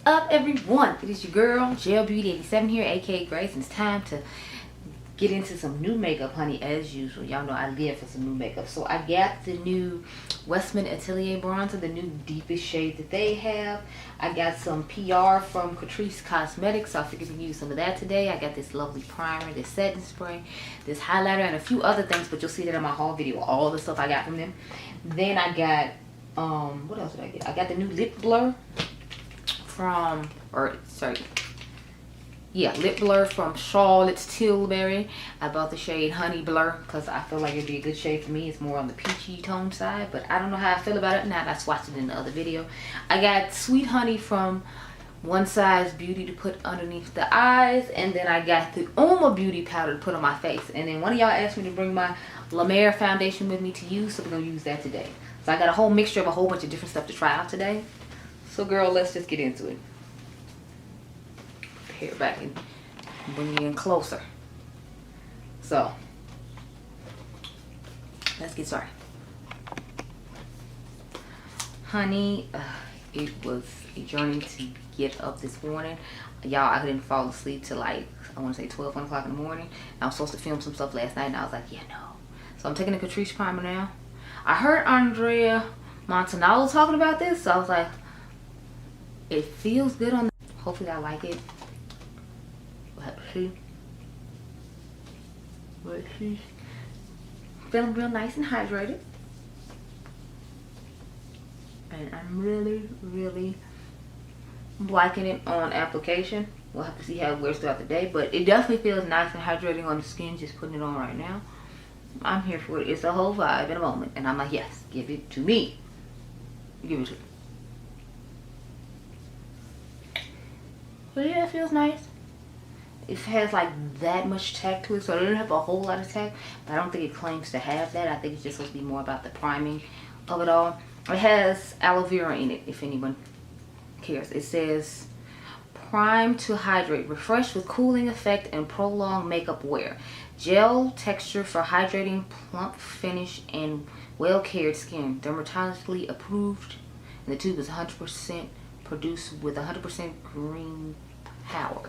up, everyone? It is your girl, Gel Beauty 87 here, aka Grace, and it's time to get into some new makeup, honey, as usual. Y'all know I live for some new makeup. So I got the new Westman Atelier bronzer, the new deepest shade that they have. I got some PR from Catrice Cosmetics, so I figured we can use some of that today. I got this lovely primer, this setting spray, this highlighter, and a few other things, but you'll see that in my haul video, all the stuff I got from them. Then I got, what else did I get? I got the new lip blur from, lip blur from Charlotte's Tilbury. I bought the shade Honey Blur because I feel like it'd be a good shade for me. It's more on the peachy tone side, but I don't know how I feel about it now that I swatched it in the other video. I got Sweet Honey from One Size Beauty to put underneath the eyes, and then I got the UOMA Beauty powder to put on my face. And then one of y'all asked me to bring my La Mer foundation with me to use, so we're gonna use that today. So I got a whole mixture of a whole bunch of different stuff to try out today. So girl, let's just get into it. Hair back and bring you in closer. So let's get started. Honey, it was a journey to get up this morning. Y'all, I didn't fall asleep till like, I want to say 12, 1 o'clock in the morning. I was supposed to film some stuff last night and I was like, yeah, no. So I'm taking the Catrice primer now. I heard Andrea Montanaro talking about this, so I was like, it feels good on the, hopefully I like it. We'll have to see. But she's feeling real nice and hydrated. And I'm really liking it on application. We'll have to see how it wears throughout the day, but it definitely feels nice and hydrating on the skin just putting it on right now. I'm here for it. It's a whole vibe in a moment. And I'm like, yes, give it to me. Give it to me. But yeah, it feels nice. It has like that much tack to it, so it doesn't have a whole lot of tack, but I don't think it claims to have that. I think it's just supposed to be more about the priming of it all. It has aloe vera in it, if anyone cares. It says, prime to hydrate, refresh with cooling effect and prolonged makeup wear. Gel texture for hydrating, plump finish, and well-cared skin. Dermatologically approved, and the tube is 100% produced with 100% green power.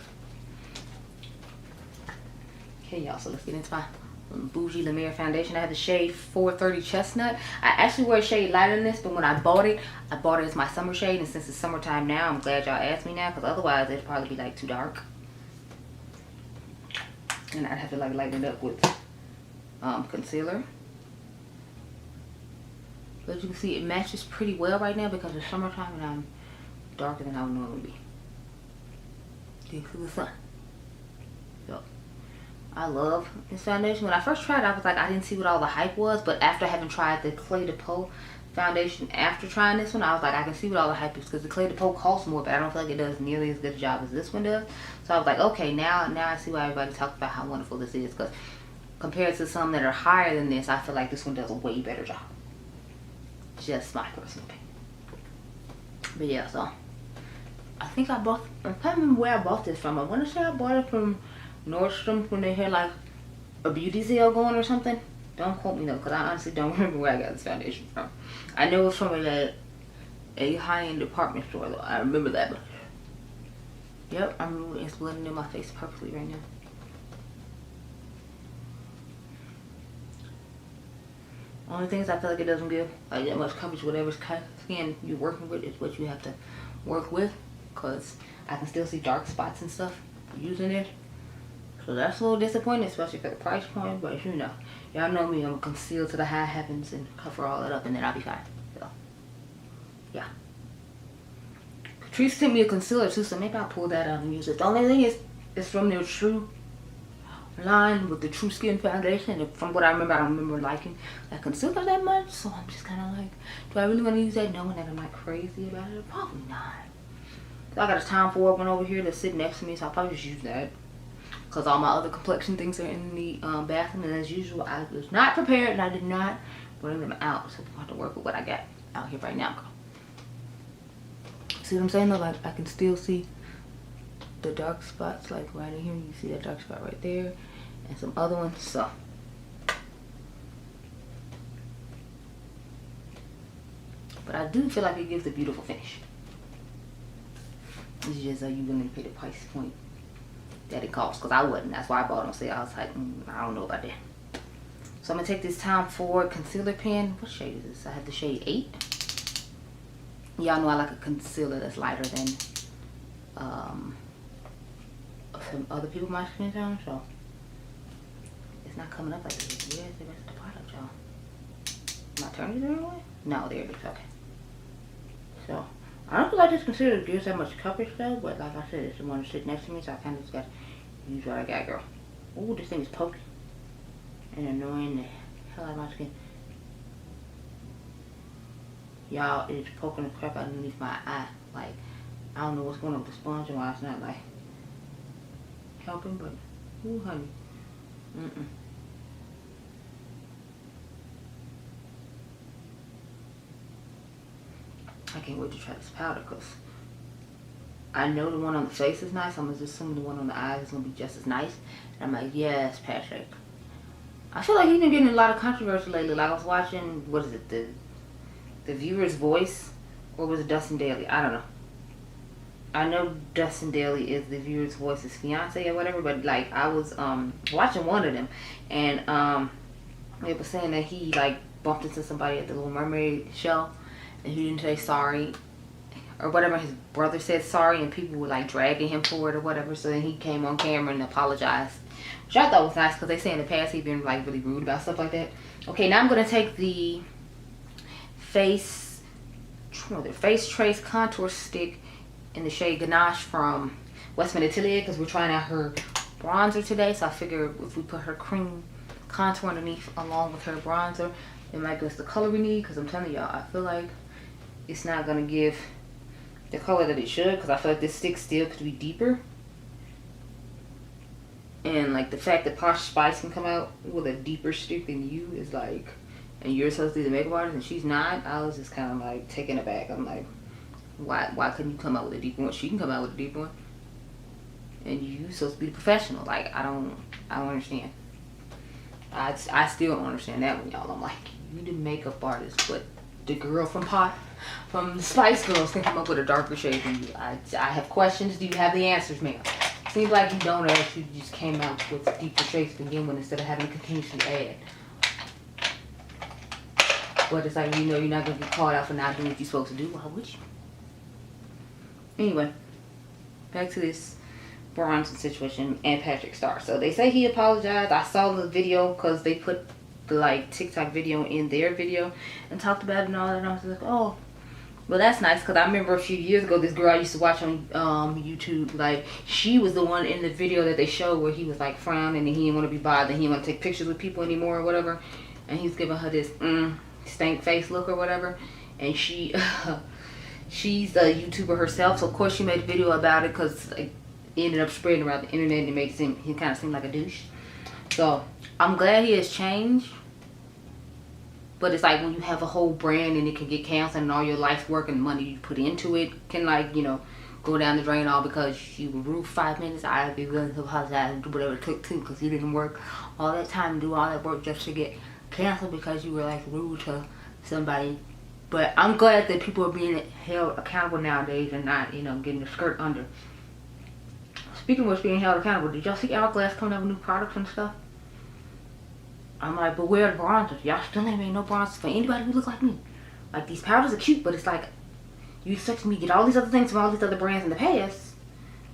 Okay, y'all, so let's get into my bougie La Mer foundation. I have the shade 430 Chestnut. I actually wear a shade lighter than this, but when I bought it as my summer shade, and since it's summertime now, I'm glad y'all asked me now, because otherwise it'd probably be like too dark. And I'd have to like lighten it up with concealer. But as you can see, it matches pretty well right now because it's summertime and I'm darker than I would normally be. Thanks to the sun. So I love this foundation. When I first tried it, I was like, I didn't see what all the hype was, but after having tried the Clé de Peau foundation after trying this one, I was like, I can see what all the hype is, because the Clé de Peau costs more, but I don't feel like it does nearly as good a job as this one does. So I was like, okay, now I see why everybody talks about how wonderful this is, because compared to some that are higher than this, I feel like this one does a way better job. Just my personal opinion. But yeah, so I think I can't remember where I bought this from. I want to say I bought it from Nordstrom when they had like a beauty sale going or something. Don't quote me though, because I honestly don't remember where I got this foundation from. I know it's from a high-end department store though. I remember that much. Yep, I remember it's blending in my face perfectly right now. Only things I feel like it doesn't give like that much coverage. Whatever skin you're working with is what you have to work with, because I can still see dark spots and stuff using it. So that's a little disappointing, especially for the price point, but you know, y'all know me, I'm gonna conceal to the high heavens and cover all that up, and then I'll be fine. So yeah, Catrice sent me a concealer too, so maybe I'll pull that out and use it. The only thing is, it's from their True line with the True Skin foundation, and from what I remember, I don't remember liking that concealer that much, so I'm just kind of like, do I really want to use that knowing that I'm like crazy about it? Probably not. So I got a Time For one over here that's sitting next to me, so I'll probably just use that, because all my other complexion things are in the bathroom, and as usual, I was not prepared and I did not bring them out, so I have to work with what I got out here right now. See what I'm saying though? Like, I can still see the dark spots, like right in here. You see that dark spot right there, and some other ones. So but I do feel like it gives a beautiful finish. It's just you willing to pay the price point that it costs, because I wasn't. That's why I bought on sale. I was like, I don't know about that. So I'm gonna take this Time Forward concealer pen. What shade is this? I have the shade 8. Y'all know I like a concealer that's lighter than some other people my skin tone, so it's not coming up like this. Where's the rest of the product, y'all? Am I turning it the wrong way? No, there it is. Okay. So I don't feel like this concealer gives that much coverage though, but like I said, it's the one to sit next to me, so I kind of just got to use what I got, girl. Ooh, this thing is poking and annoying the hell out of my skin. Y'all, it's poking the crap out underneath my eye. Like, I don't know what's going on with the sponge and why it's not like helping, but ooh, honey. I can't wait to try this powder, because I know the one on the face is nice. I'm going to assume the one on the eyes is going to be just as nice. And I'm like, yes, Patrick. I feel like he's been getting a lot of controversy lately. Like, I was watching, what is it, the Viewer's Voice, or was it Dustin Daly? I don't know. I know Dustin Daly is the Viewer's Voice's fiance or whatever, but like I was watching one of them, and they were saying that he like bumped into somebody at the Little Mermaid show, and he didn't say sorry or whatever. His brother said sorry, and people were like dragging him for it or whatever. So then he came on camera and apologized, which I thought was nice, because they say in the past he'd been like really rude about stuff like that. Okay, now I'm gonna take the Face Trace Contour Stick in the shade Ganache from Westman Atelier, because we're trying out her bronzer today. So I figure if we put her cream contour underneath along with her bronzer, it might give us the color we need. Because I'm telling y'all, I feel like it's not going to give the color that it should, because I feel like this stick still could be deeper. And like the fact that Posh Spice can come out with a deeper stick than you is like, and you're supposed to be the makeup artist and she's not, I was just kind of like taken aback. I'm like, why couldn't you come out with a deeper one? She can come out with a deeper one, and you supposed to be the professional. Like, I don't understand. I still don't understand that one, y'all. I'm like, you the makeup artist, but the girl from the Spice Girls can come up with a darker shade than you. I have questions. Do you have the answers, ma'am? Seems like you don't, actually just came out with deeper shades to begin with instead of having to continuously add. But it's like, you know, you're not gonna get called out for not doing what you're supposed to do. Why would you? Anyway, back to this bronzing situation and Patrick Star. So they say he apologized. I saw the video because they put the like TikTok video in their video and talked about it and all that. And I was like, oh, well, that's nice, because I remember a few years ago, this girl I used to watch on YouTube, like, she was the one in the video that they showed where he was like frowning and he didn't want to be bothered. He didn't want to take pictures with people anymore or whatever. And he was giving her this stank face look or whatever. And she she's a YouTuber herself, so of course she made a video about it, because it ended up spreading around the internet and it makes him, he kind of seemed like a douche. So I'm glad he has changed, but it's like when you have a whole brand and it can get canceled and all your life's work and money you put into it can, like, you know, go down the drain all because you were rude for 5 minutes. I'd be willing to apologize and do whatever it took too, because you didn't work all that time and do all that work just to get canceled because you were like rude to somebody. But I'm glad that people are being held accountable nowadays and not, you know, getting the skirt under. Speaking of what's being held accountable, did y'all see Hourglass coming up with new products and stuff? I'm like, but where are the bronzers? Y'all still ain't made no bronzers for anybody who looks like me. Like, these powders are cute, but it's like, you expect me to get all these other things from all these other brands in the past,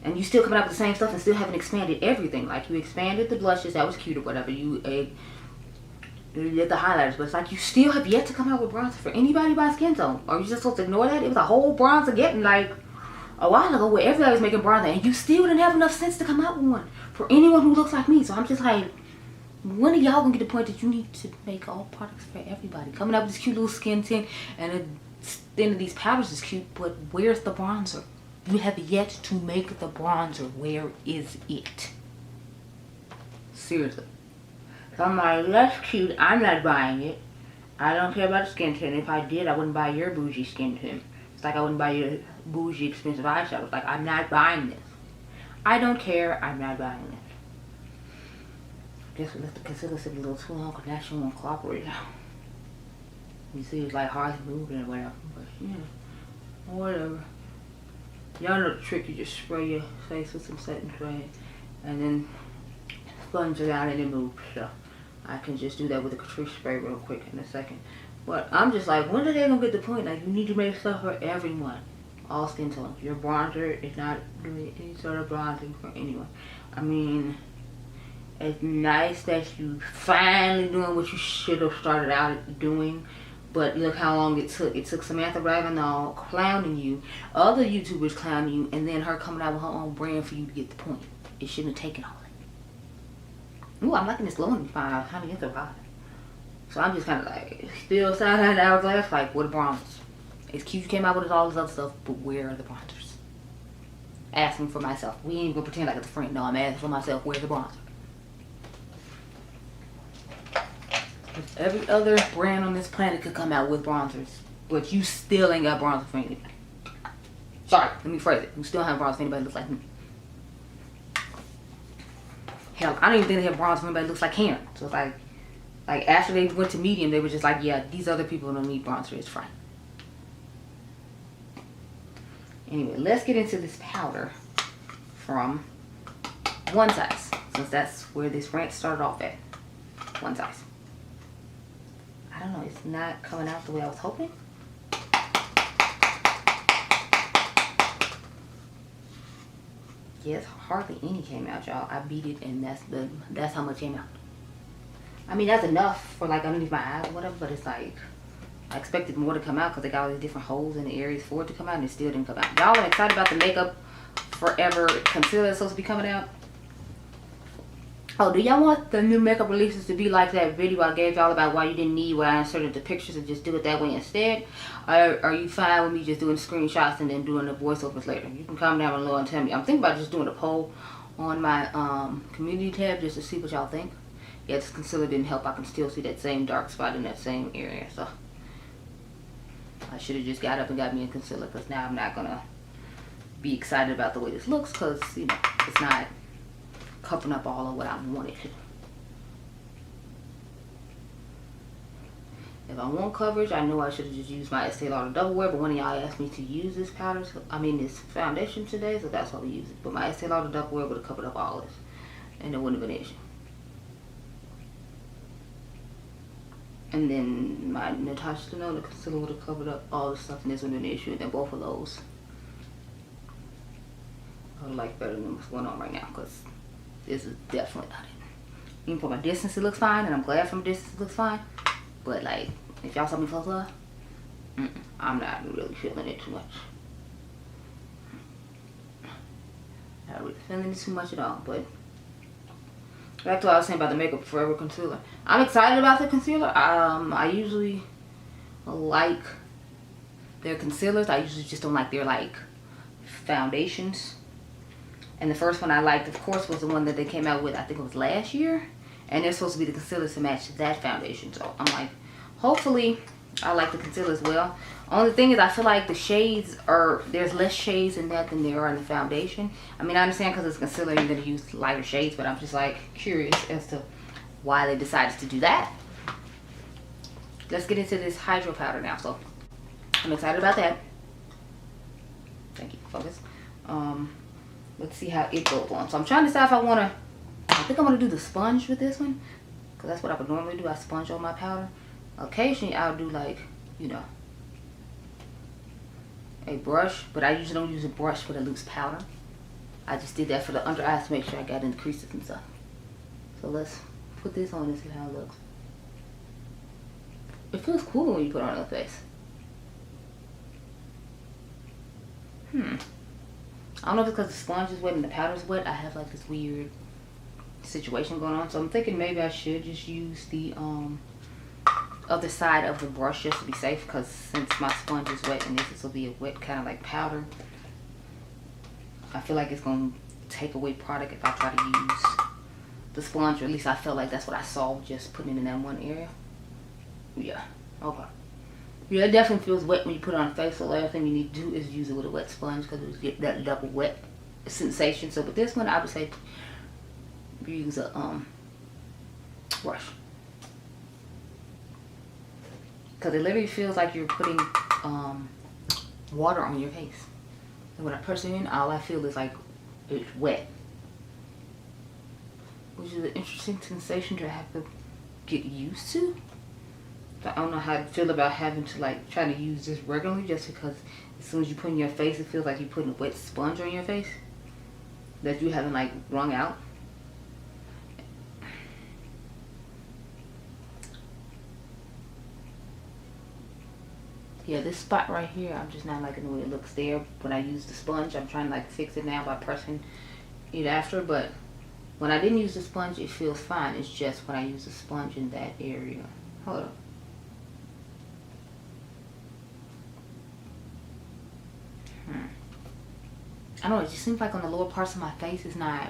and you still coming out with the same stuff and still haven't expanded everything. Like, you expanded the blushes, that was cute or whatever. You did the highlighters, but it's like you still have yet to come out with bronzer for anybody by skin tone. Or you just supposed to ignore that? It was a whole bronzer getting like a while ago where everybody was making bronzer, and you still didn't have enough sense to come out with one for anyone who looks like me. So I'm just like, when are y'all gonna get to the point that you need to make all products for everybody? Coming up with this cute little skin tint and the end of these powders is cute, but where's the bronzer? You have yet to make the bronzer. Where is it? Seriously. So I'm like, that's cute. I'm not buying it. I don't care about the skin tint. If I did, I wouldn't buy your bougie skin tint. It's like I wouldn't buy your bougie expensive eyeshadow. It's like, I'm not buying this. I don't care. I'm not buying this. Guess we let the concealer sit a little too long because now she won't cooperate. You see, it's like hard moving or whatever. But yeah, whatever. Y'all know the trick. You just spray your face with some setting spray and then sponge it out and it moves. So I can just do that with a Catrice spray real quick in a second. But I'm just like, when are they gonna get the point? Like, you need to make stuff for everyone. All skin tones. Your bronzer is not doing any sort of bronzing for anyone. I mean, it's nice that you finally doing what you should have started out doing. But look how long it took. It took Samantha Ravenel clowning you, other YouTubers clowning you, and then her coming out with her own brand for you to get the point. It shouldn't have taken all that. Ooh, I'm liking this glowing fine. Honey, it's a lot. So I'm just kind of like, still side-eyed hourglass, like, where the bronzers? It's cute you came out with all this other stuff, but where are the bronzers? Asking for myself. We ain't gonna pretend like it's a friend. No, I'm asking for myself, where's the bronzer? Every other brand on this planet could come out with bronzers, but you still ain't got bronzer for anybody. Sorry, let me phrase it. You still have bronzer for anybody that looks like me. Hell, I don't even think they have bronzer for anybody that looks like Karen. So it's like after they went to medium, they were just like, yeah, these other people don't need bronzer. It's fine. Anyway, let's get into this powder from One Size, since that's where this rant started off at. One Size. I don't know, it's not coming out the way I was hoping. Yes, hardly any came out, y'all. I beat it, and that's how much came out. I mean, that's enough for like underneath my eyes or whatever, but it's like, I expected more to come out because they got all these different holes in the areas for it to come out, and it still didn't come out. Y'all are excited about the Makeup Forever concealer that's supposed to be coming out? Oh, do y'all want the new makeup releases to be like that video I gave y'all about why you didn't need where I inserted the pictures and just do it that way instead? Or are you fine with me just doing screenshots and then doing the voiceovers later? You can comment down below and tell me. I'm thinking about just doing a poll on my community tab just to see what y'all think. Yeah, this concealer didn't help. I can still see that same dark spot in that same area, so I should have just got up and got me a concealer, because now I'm not gonna be excited about the way this looks, because you know it's not covering up all of what I wanted to. If I want coverage, I know I should have just used my Estee Lauder Double Wear, but one of y'all asked me to use this powder, this foundation today, so that's why we use it. But my Estee Lauder Double Wear would have covered up all this, and it wouldn't have been an issue. And then my Natasha Denona concealer would have covered up all the stuff, and this wouldn't have been an issue. And then both of those I would like better than what's going on right now, because this is definitely not it. Even from a distance it looks fine, and I'm glad from a distance it looks fine. But like, if y'all saw me close up, I'm not really feeling it too much. Not really feeling it too much at all. But back to what I was saying about the Makeup Forever concealer. I'm excited about the concealer. I usually like their concealers. I usually just don't like their like foundations. And the first one I liked, of course, was the one that they came out with, I think it was last year. And they're supposed to be the concealers to match that foundation. So I'm like, hopefully I like the concealer as well. Only thing is, I feel like the shades there's less shades in that than there are in the foundation. I mean, I understand because it's concealer, you're going to use lighter shades, but I'm just like curious as to why they decided to do that. Let's get into this hydro powder now. So I'm excited about that. Thank you. Focus. Let's see how it goes on. So I'm trying to decide if I think I want to do the sponge with this one, because that's what I would normally do. I sponge on my powder. Occasionally I'll do like, you know, a brush, but I usually don't use a brush for the loose powder. I just did that for the under eyes to make sure I got in the creases and stuff. So let's put this on and see how it looks. It feels cool when you put it on your face. I don't know if it's because the sponge is wet and the powder's wet. I have like this weird situation going on. So I'm thinking maybe I should just use the other side of the brush just to be safe, because since my sponge is wet and this will be a wet kind of like powder, I feel like it's going to take away product if I try to use the sponge, or at least I felt like that's what I saw just putting it in that one area. Yeah, okay. Yeah, it definitely feels wet when you put it on the face. So the last thing you need to do is use it with a wet sponge, because it will get that double wet sensation. So with this one, I would say use a brush, because it literally feels like you're putting water on your face. And when I press it in, all I feel is like it's wet. Which is an interesting sensation to have to get used to. I don't know how to feel about having to like try to use this regularly, just because as soon as you put it in your face, it feels like you're putting a wet sponge on your face that you haven't like wrung out. Yeah, this spot right here, I'm just not liking the way it looks there. When I use the sponge, I'm trying to like fix it now by pressing it after, but when I didn't use the sponge, it feels fine. It's just when I use the sponge in that area. Hold up. I don't know, it just seems like on the lower parts of my face, it's not,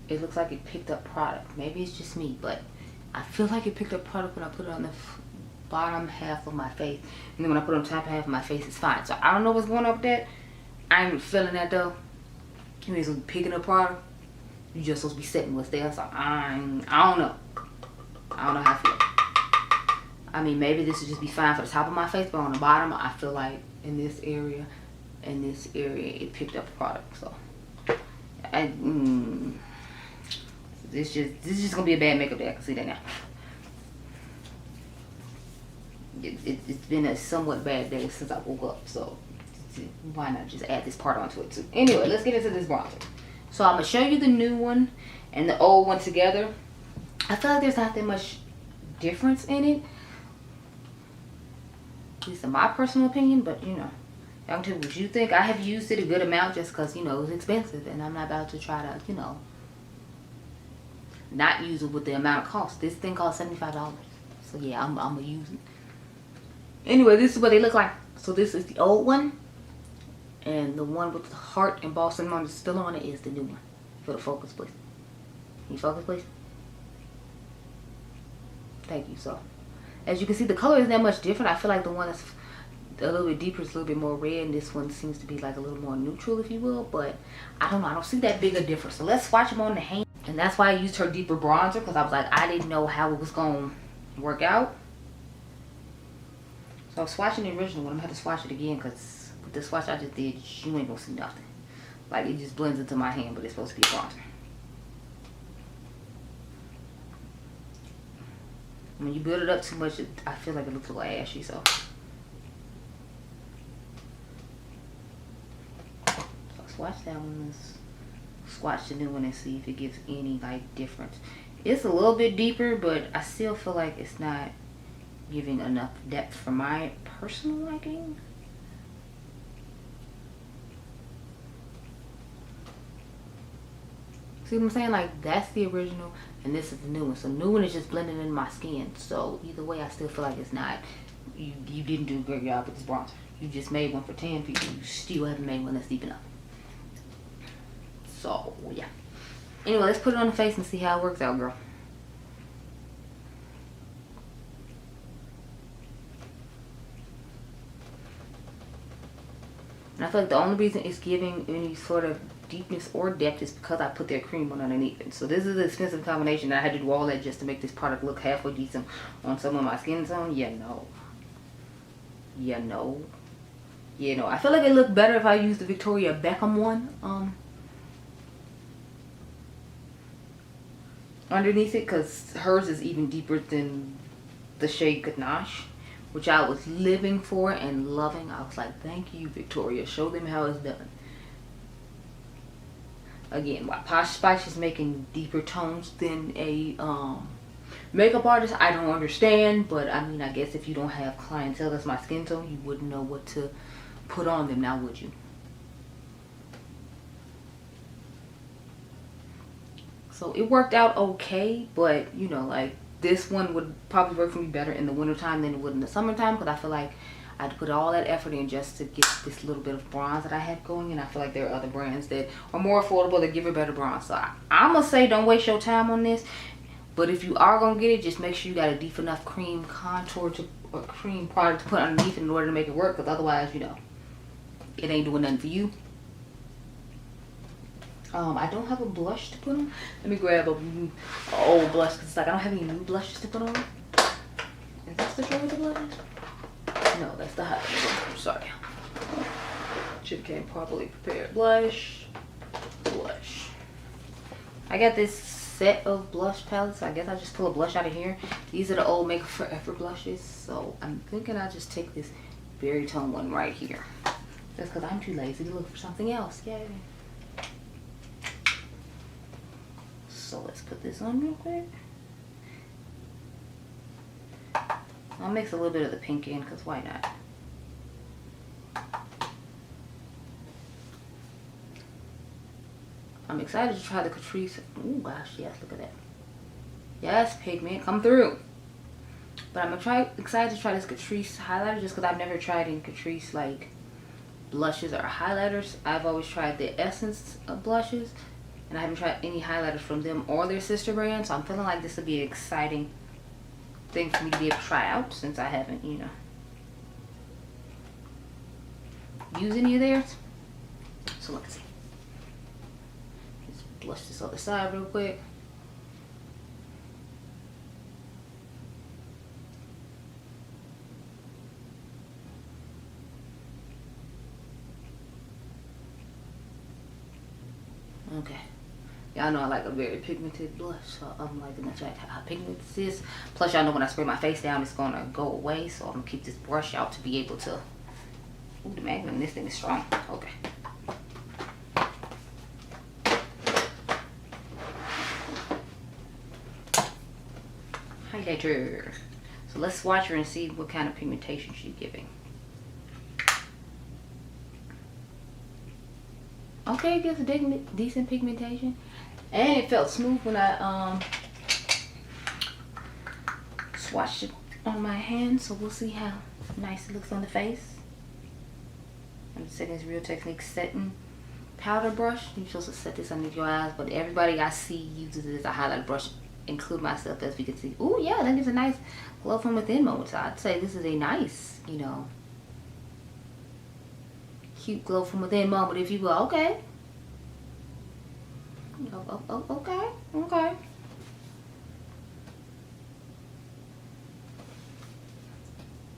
it looks like it picked up product. Maybe it's just me, but I feel like it picked up product when I put it on the bottom half of my face. And then when I put it on the top half of my face, it's fine. So I don't know what's going on with that. I ain't feeling that though. You mean it's picking up product? You're just supposed to be setting what's there. So I don't know. I don't know how I feel. I mean, maybe this would just be fine for the top of my face, but on the bottom, I feel like in this area, it picked up product. So this is just gonna be a bad makeup day. I can see that now. It's been a somewhat bad day since I woke up, so why not just add this part onto it too. Anyway, let's get into this bronzer. So I'm gonna show you the new one and the old one together. I feel like there's not that much difference in it, at least in my personal opinion, but you know, y'all can tell me what you think. I have used it a good amount just because, you know, it's expensive, and I'm not about to try to, you know, not use it with the amount of cost. This thing costs $75, so yeah, I'm gonna use it. Anyway, this is what they look like. So this is the old one, and the one with the heart embossing on it still on it is the new one. For the focus, please. Can you focus, please? Thank you. So, as you can see, the color isn't that much different. I feel like the one that's a little bit deeper is a little bit more red, and this one seems to be like a little more neutral, if you will. But I don't know. I don't see that big a difference. So let's swatch them on the hand. And that's why I used her deeper bronzer, because I was like, I didn't know how it was going to work out. So I was swatching the original one. I'm going to have to swatch it again, because with the swatch I just did, you ain't going to see nothing. Like, it just blends into my hand, but it's supposed to be a bronzer. When you build it up too much, I feel like it looks a little ashy, so. Swatch that one. Let's swatch the new one and see if it gives any like difference. It's a little bit deeper, but I still feel like it's not giving enough depth for my personal liking. See what I'm saying? Like, that's the original and this is the new one. So the new one is just blending in my skin. So either way, I still feel like it's not, you didn't do a great job with this bronzer. You just made one for 10 people. You still haven't made one that's deep enough. So yeah. Anyway, let's put it on the face and see how it works out, girl. And I feel like the only reason it's giving any sort of deepness or depth is because I put their cream on underneath it. So this is an expensive combination. I had to do all that just to make this product look halfway decent on some of my skin tone. Yeah, no. Yeah, no. Yeah, no. I feel like it looked better if I used the Victoria Beckham one underneath it, because hers is even deeper than the shade Ganache, which I was living for and loving. I was like, thank you, Victoria. Show them how it's done. Again, why Posh Spice is making deeper tones than a makeup artist, I don't understand. But I mean, I guess if you don't have clientele that's my skin tone, you wouldn't know what to put on them, now would you? So it worked out okay, but you know, like, this one would probably work for me better in the wintertime than it would in the summertime, because I feel like I had to put all that effort in just to get this little bit of bronze that I have going, and I feel like there are other brands that are more affordable that give a better bronze. So I'm gonna say don't waste your time on this, but if you are gonna get it, just make sure you got a deep enough cream contour to, or cream product to put underneath in order to make it work, because otherwise, you know, it ain't doing nothing for you. I don't have a blush to put on. Let me grab a old blush, because it's like I don't have any new blushes to put on. Is this the Juvia blush? No, that's the highlighter. Sorry. Chip came properly prepared. Blush. I got this set of blush palettes. I guess I just pull a blush out of here. These are the old Makeup Forever blushes. So I'm thinking I just take this Berry Tone one right here. That's because I'm too lazy to look for something else. Yay. So let's put this on real quick. I'll mix a little bit of the pink in because why not? I'm excited to try the Catrice. Oh gosh, yes, look at that. Yes, pigment, come through. But I'm excited to try this Catrice highlighter just because I've never tried any Catrice like blushes or highlighters. I've always tried the Essence of blushes, and I haven't tried any highlighters from them or their sister brand. So I'm feeling like this would be an exciting thing for me to be able to try out since I haven't, you know, used any of theirs. So let's see. Blush this other side real quick. Okay. Y'all know I like a very pigmented blush, so I'm liking the fact how pigmented this is. Plus y'all know when I spray my face down it's gonna go away, so I'm gonna keep this brush out to be able to. Ooh, the magnet in this thing is strong. Okay. Highlighter. So let's swatch her and see what kind of pigmentation she's giving. Okay, it gives a decent pigmentation, and it felt smooth when I swatched it on my hand. So we'll see how nice it looks on the face. I'm just setting this Real Technique setting powder brush. You're supposed to set this under your eyes, but everybody I see uses it as a highlight brush, include myself, as we can see. Oh yeah, that gives a nice glow from within moment. So I'd say this is a nice, you know, cute glow from within moment, if you will. Okay. Okay. Okay.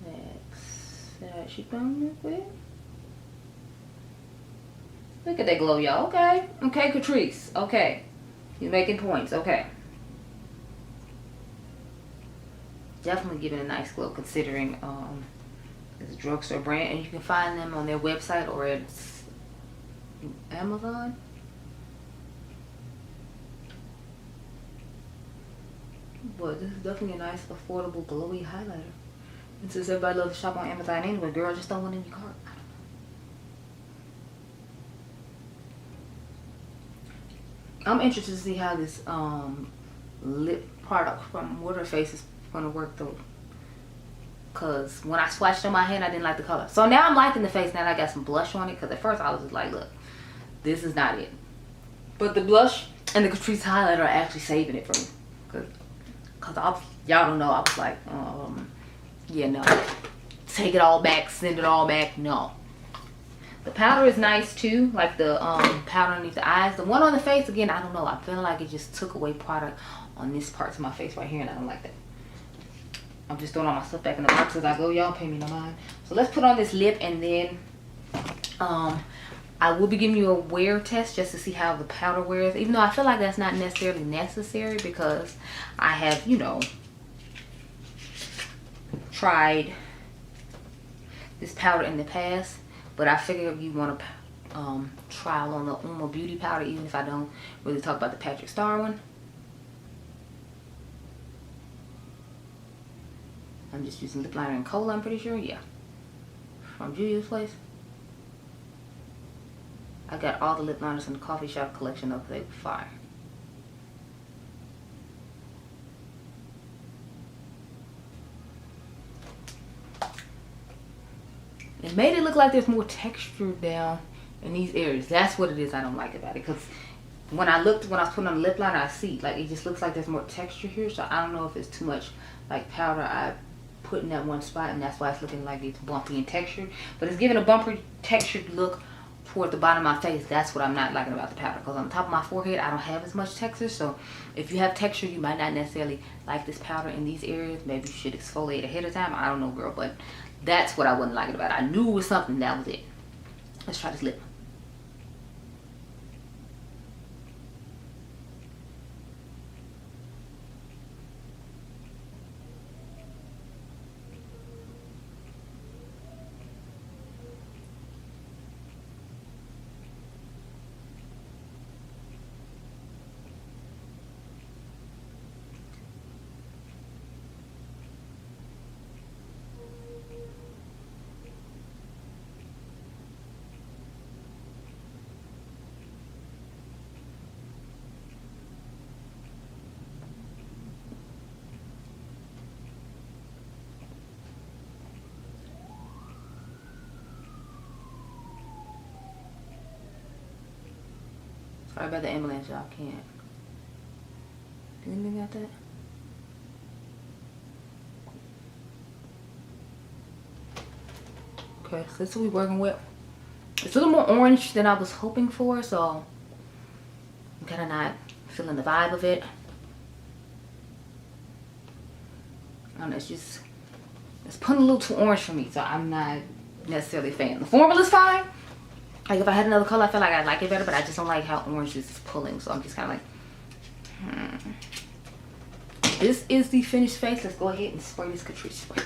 Next side cheekbone real quick. Look at that glow, y'all. Okay. Okay, Catrice. Okay. You're making points. Okay. Definitely giving a nice glow considering it's a drugstore brand, and you can find them on their website or at Amazon. But this is definitely a nice, affordable, glowy highlighter. And since everybody loves to shop on Amazon anyway, girl, just throw one in your cart. I'm interested to see how this lip product from Water Face is going to work though. Because when I swatched on my hand, I didn't like the color. So now I'm liking the face now that I got some blush on it. Because at first I was just like, look, this is not it. But the blush and the Catrice highlighter are actually saving it for me. Because y'all don't know, I was like, yeah, no. Take it all back, send it all back, no. The powder is nice too, like the powder underneath the eyes. The one on the face, again, I don't know. I feel like it just took away product on this part of my face right here, and I don't like that. I'm just throwing all my stuff back in the box as I go. Y'all pay me no mind. So let's put on this lip, and then I will be giving you a wear test just to see how the powder wears. Even though I feel like that's not necessarily necessary because I have, you know, tried this powder in the past. But I figured you want to trial on the UOMA Beauty powder, even if I don't really talk about the Patrick Star one. I'm just using lip liner and cola, I'm pretty sure. Yeah. From Juvia's place. I got all the lip liners in the coffee shop collection up there. Fire. It made it look like there's more texture down in these areas. That's what it is I don't like about it. Because when I was putting on the lip liner, I see, like, it just looks like there's more texture here. So I don't know if it's too much, like, powder I put in that one spot. And that's why it's looking like it's bumpy and textured. But it's giving a bumpy, textured look toward the bottom of my face. That's what I'm not liking about the powder. Because on the top of my forehead, I don't have as much texture. So if you have texture, you might not necessarily like this powder in these areas. Maybe you should exfoliate ahead of time. I don't know, girl. But that's what I wasn't liking about it. I knew it was something, that was it. Let's try this lip. Sorry about the ambulance, y'all. Can't. Anybody got that? Okay, so this is what we're working with. It's a little more orange than I was hoping for, so I'm kind of not feeling the vibe of it. I don't know, it's putting a little too orange for me, so I'm not necessarily a fan. The formula's fine. Like, if I had another color, I feel like I'd like it better, but I just don't like how orange this is pulling, so I'm just kind of like, This is the finished face. Let's go ahead and spray this Catrice spray.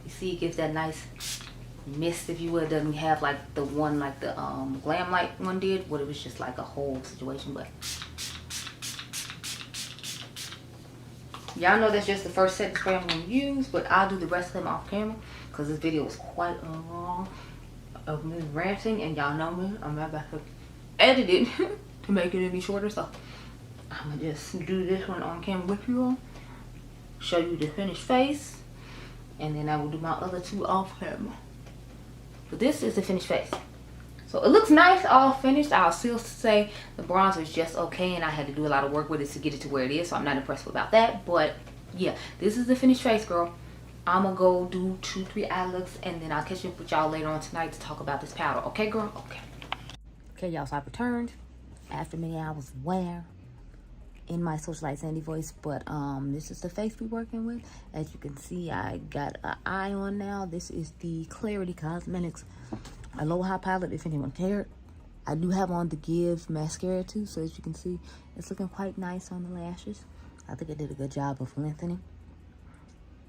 You see, it gives that nice mist, if you will. It doesn't have like the one like the Glam Light one did, where it was just like a whole situation, but y'all know that's just the first set of spray I'm going to use, but I'll do the rest of them off camera because this video was quite long of me ranting, and y'all know me, I'm not about to edit it to make it any shorter, so I'm going to just do this one on camera with you all, show you the finished face, and then I will do my other two off camera. But this is the finished face. So it looks nice, all finished. I'll still say the bronzer is just okay, and I had to do a lot of work with it to get it to where it is, so I'm not impressed about that. But yeah, this is the finished face, girl. I'm gonna go do 2-3 eye looks, and then I'll catch up with y'all later on tonight to talk about this powder. Okay, girl? Okay. Okay, y'all, so I returned after many hours wear in my Socialite Sandy voice, but this is the face we're working with. As you can see, I got an eye on now. This is the Clarity Cosmetics Aloha palette, if anyone cared. I do have on the Gives mascara too, so as you can see, it's looking quite nice on the lashes. I think I did a good job of lengthening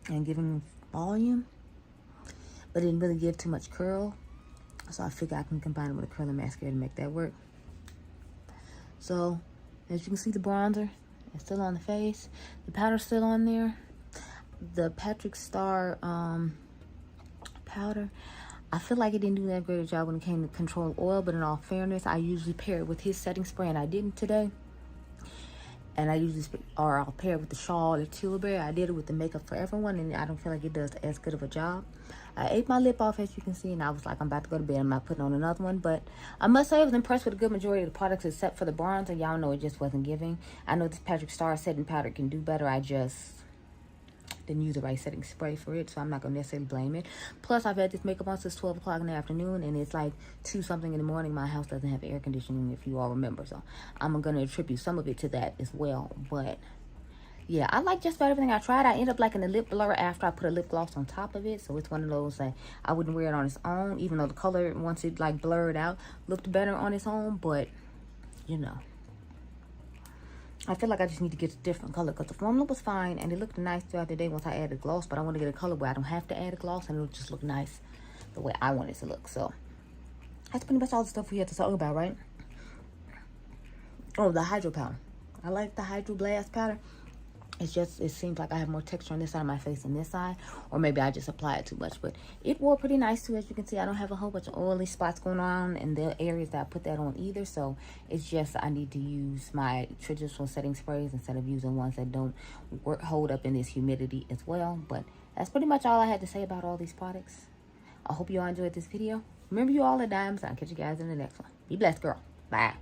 and giving volume, but it didn't really give too much curl, so I figure I can combine it with a curling mascara to make that work. So as you can see, the bronzer is still on the face, the powder's still on there. The Patrick Star powder, I feel like it didn't do that great a job when it came to control oil, but in all fairness, I usually pair it with his setting spray, and I didn't today. And I usually, I'll pair it with the Charlotte Tilbury. I did it with the Makeup Forever one, and I don't feel like it does as good of a job. I ate my lip off, as you can see, and I was like, I'm about to go to bed. I'm not putting on another one, but I must say I was impressed with a good majority of the products except for the bronzer. Y'all know it just wasn't giving. I know this Patrick Star setting powder can do better. I just didn't use the right setting spray for it, so I'm not gonna necessarily blame it. Plus, I've had this makeup on since 12 o'clock in the afternoon, and it's like 2 something in the morning. My house doesn't have air conditioning, if you all remember, so I'm gonna attribute some of it to that as well. But yeah, I like just about everything I tried. I ended up liking the lip blur after I put a lip gloss on top of it, so it's one of those that I wouldn't wear it on its own, even though the color, once it like blurred out, looked better on its own. But you know, I feel like I just need to get a different color, because the formula was fine and it looked nice throughout the day once I added gloss, but I want to get a color where I don't have to add a gloss and it'll just look nice the way I want it to look. So that's pretty much all the stuff we had to talk about, right? Oh, the Hydro powder. I like the Hydro Blast powder. It's just, it seems like I have more texture on this side of my face than this side, or maybe I just apply it too much, but it wore pretty nice too. As you can see, I don't have a whole bunch of oily spots going on in the areas that I put that on either, so it's just I need to use my traditional setting sprays instead of using ones that don't hold up in this humidity as well. But that's pretty much all I had to say about all these products. I hope you all enjoyed this video. Remember, you all are diamonds. I'll catch you guys in the next one. Be blessed, girl. Bye.